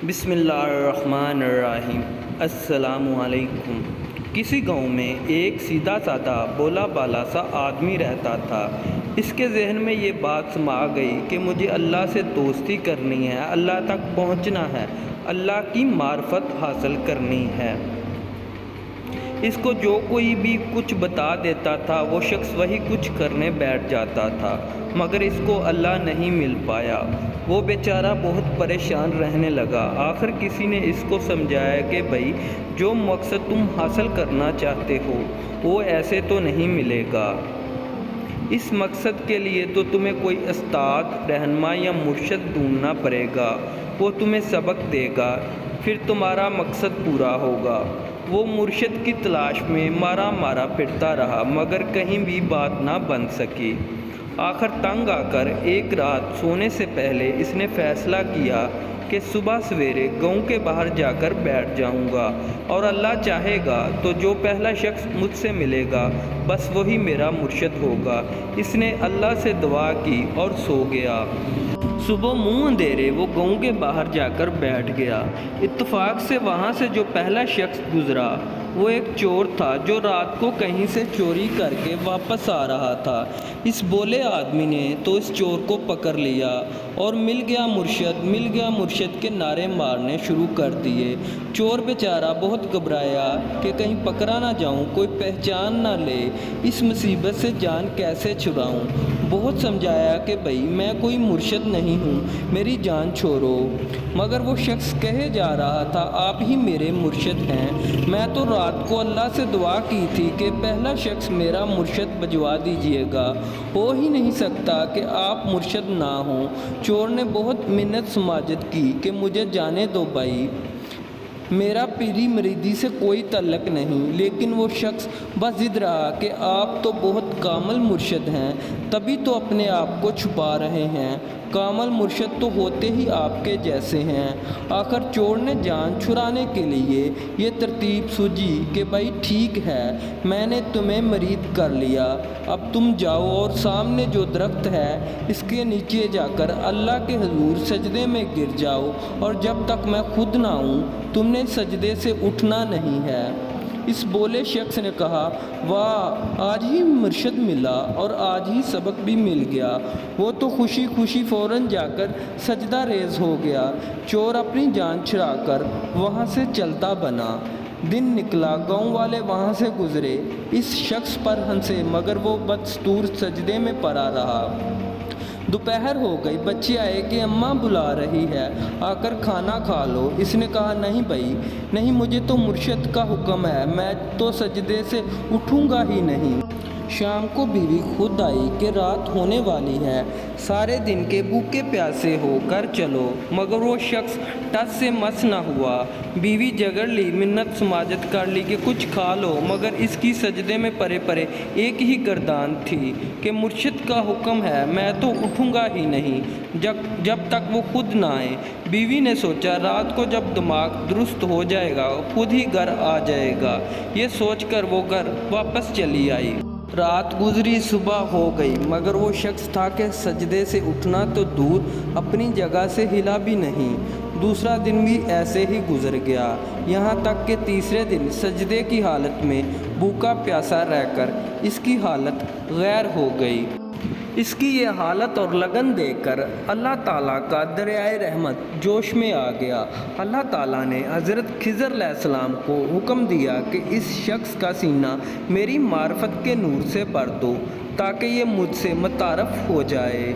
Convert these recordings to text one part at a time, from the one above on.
بسم اللہ الرحمن الرحیم۔ السلام علیکم۔ کسی گاؤں میں ایک سیدھا سادہ بولا بالا سا آدمی رہتا تھا۔ اس کے ذہن میں یہ بات سما گئی کہ مجھے اللہ سے دوستی کرنی ہے، اللہ تک پہنچنا ہے، اللہ کی معرفت حاصل کرنی ہے۔ اس کو جو کوئی بھی کچھ بتا دیتا تھا وہ شخص وہی کچھ کرنے بیٹھ جاتا تھا، مگر اس کو اللہ نہیں مل پایا۔ وہ بیچارہ بہت پریشان رہنے لگا۔ آخر کسی نے اس کو سمجھایا کہ بھائی جو مقصد تم حاصل کرنا چاہتے ہو وہ ایسے تو نہیں ملے گا۔ اس مقصد کے لیے تو تمہیں کوئی استاد، رہنما یا مرشد ڈھونڈنا پڑے گا، وہ تمہیں سبق دے گا، پھر تمہارا مقصد پورا ہوگا۔ وہ مرشد کی تلاش میں مارا پھرتا رہا مگر کہیں بھی بات نہ بن سکی۔ آخر تنگ آ کر ایک رات سونے سے پہلے اس نے فیصلہ کیا کہ صبح سویرے گاؤں کے باہر جا کر بیٹھ جاؤں گا، اور اللہ چاہے گا تو جو پہلا شخص مجھ سے ملے گا بس وہی میرا مرشد ہوگا۔ اس نے اللہ سے دعا کی اور سو گیا۔ صبح منہ اندھیرے وہ گاؤں کے باہر جا کر بیٹھ گیا۔ اتفاق سے وہاں سے جو پہلا شخص گزرا وہ ایک چور تھا جو رات کو کہیں سے چوری کر کے واپس آ رہا تھا۔ اس بولے آدمی نے تو اس چور کو پکڑ لیا اور مل گیا مرشد کے نعرے مارنے شروع کر دیے۔ چور بیچارہ بہت گھبرایا کہ کہیں پکڑا نہ جاؤں، کوئی پہچان نہ لے، اس مصیبت سے جان کیسے چھڑاؤں۔ بہت سمجھایا کہ بھائی میں کوئی مرشد نہیں ہوں، میری جان چھوڑو، مگر وہ شخص کہے جا رہا تھا آپ ہی میرے مرشد ہیں۔ میں تو رات کو اللہ سے دعا کی تھی کہ پہلا شخص میرا مرشد بھجوا دیجیے گا، ہو ہی نہیں سکتا کہ آپ مرشد نہ ہوں۔ چور نے بہت منت سماجت کی کہ مجھے جانے دو بھائی، میرا پیری مریدی سے کوئی تعلق نہیں، لیکن وہ شخص بس ضد رہا کہ آپ تو بہت کامل مرشد ہیں، تبھی تو اپنے آپ کو چھپا رہے ہیں، کامل مرشد تو ہوتے ہی آپ کے جیسے ہیں۔ آخر چور نے جان چھڑانے کے لیے یہ ترتیب سوچی کہ بھائی ٹھیک ہے، میں نے تمہیں مرید کر لیا، اب تم جاؤ اور سامنے جو درخت ہے اس کے نیچے جا کر اللہ کے حضور سجدے میں گر جاؤ، اور جب تک میں خود نہ آؤں تم نے سجدے سے اٹھنا نہیں ہے۔ اس بولے شخص نے کہا واہ، آج ہی مرشد ملا اور آج ہی سبق بھی مل گیا۔ وہ تو خوشی فوراً جا کر سجدہ ریز ہو گیا۔ چور اپنی جان چھڑا کر وہاں سے چلتا بنا۔ دن نکلا، گاؤں والے وہاں سے گزرے، اس شخص پر ہنسے مگر وہ بدستور سجدے میں پڑا رہا۔ دوپہر ہو گئی، بچے آئے کہ اماں بلا رہی ہے، آ کر کھانا کھا لو۔ اس نے کہا نہیں بھائی نہیں، مجھے تو مرشد کا حکم ہے، میں تو سجدے سے اٹھوں گا ہی نہیں۔ شام کو بیوی خود آئی کہ رات ہونے والی ہے، سارے دن کے بھوکے پیاسے ہو کر چلو، مگر وہ شخص ٹس سے مس نہ ہوا۔ بیوی جگڑ لی، منت سماجت کر لی کہ کچھ کھا لو، مگر اس کی سجدے میں پڑے ایک ہی گردان تھی کہ مرشد کا حکم ہے، میں تو اٹھوں گا ہی نہیں جب تک وہ خود نہ آئے۔ بیوی نے سوچا رات کو جب دماغ درست ہو جائے گا خود ہی گھر آ جائے گا، یہ سوچ کر وہ گھر واپس چلی آئی۔ رات گزری، صبح ہو گئی، مگر وہ شخص تھا کہ سجدے سے اٹھنا تو دور اپنی جگہ سے ہلا بھی نہیں۔ دوسرا دن بھی ایسے ہی گزر گیا، یہاں تک کہ تیسرے دن سجدے کی حالت میں بھوکا پیاسا رہ کر اس کی حالت غیر ہو گئی۔ اس کی یہ حالت اور لگن دیکھ کر اللہ تعالیٰ کا دریائے رحمت جوش میں آ گیا۔ اللہ تعالیٰ نے حضرت خضر علیہ السلام کو حکم دیا کہ اس شخص کا سینہ میری معرفت کے نور سے بھر دو تاکہ یہ مجھ سے متعارف ہو جائے۔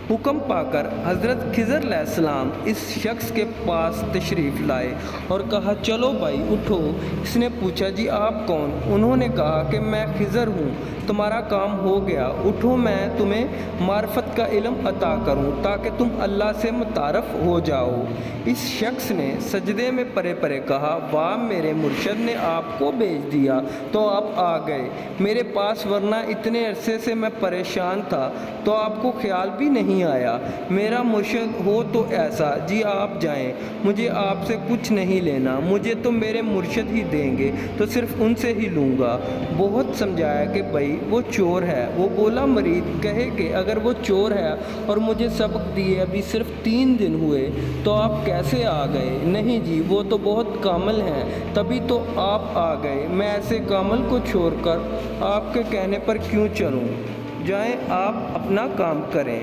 حکم پا کر حضرت خضر علیہ السلام اس شخص کے پاس تشریف لائے اور کہا چلو بھائی اٹھو۔ اس نے پوچھا جی آپ کون؟ انہوں نے کہا کہ میں خضر ہوں، تمہارا کام ہو گیا، اٹھو میں تمہیں معرفت کا علم عطا کروں تاکہ تم اللہ سے متعارف ہو جاؤ۔ اس شخص نے سجدے میں پڑے کہا واہ، میرے مرشد نے آپ کو بھیج دیا تو آپ آ گئے میرے پاس، ورنہ اتنے عرصے سے میں پریشان تھا تو آپ کو خیال بھی نہیں نہیں آیا، میرا مرشد ہو تو ایسا، جی آپ جائیں، مجھے آپ سے کچھ نہیں لینا، مجھے تو میرے مرشد ہی دیں گے تو صرف ان سے ہی لوں گا۔ بہت سمجھایا کہ بھائی وہ چور ہے۔ وہ بولا مرید کہے کہ اگر وہ چور ہے اور مجھے سبق دیے ابھی صرف 3 دن ہوئے تو آپ کیسے آ گئے؟ نہیں جی وہ تو بہت کامل ہیں تبھی تو آپ آ گئے، میں ایسے کامل کو چھوڑ کر آپ کے کہنے پر کیوں چلوں؟ جائیں آپ اپنا کام کریں۔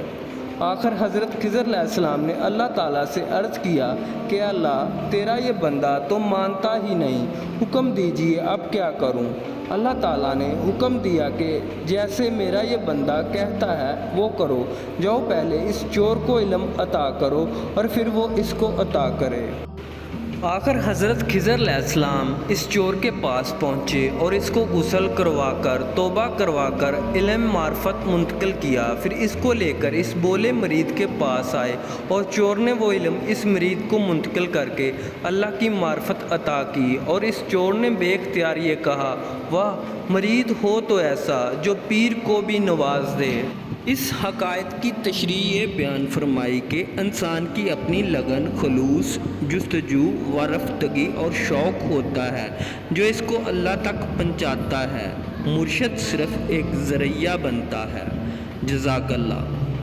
آخر حضرت خضر علیہ السلام نے اللہ تعالیٰ سے عرض کیا کہ اللہ تیرا یہ بندہ تو مانتا ہی نہیں، حکم دیجیے اب کیا کروں؟ اللہ تعالیٰ نے حکم دیا کہ جیسے میرا یہ بندہ کہتا ہے وہ کرو، جاؤ پہلے اس چور کو علم عطا کرو اور پھر وہ اس کو عطا کرے۔ آخر حضرت خضر علیہ السلام اس چور کے پاس پہنچے اور اس کو غسل کروا کر توبہ کروا کر علم معرفت منتقل کیا، پھر اس کو لے کر اس بولے مرید کے پاس آئے اور چور نے وہ علم اس مرید کو منتقل کر کے اللہ کی معرفت عطا کی، اور اس چور نے بے اختیار یہ کہا واہ مرید ہو تو ایسا جو پیر کو بھی نواز دے۔ اس حقائق کی تشریح یہ بیان فرمائی کہ انسان کی اپنی لگن، خلوص، جستجو و رفتگی اور شوق ہوتا ہے جو اس کو اللہ تک پہنچاتا ہے، مرشد صرف ایک ذریعہ بنتا ہے۔ جزاک اللہ۔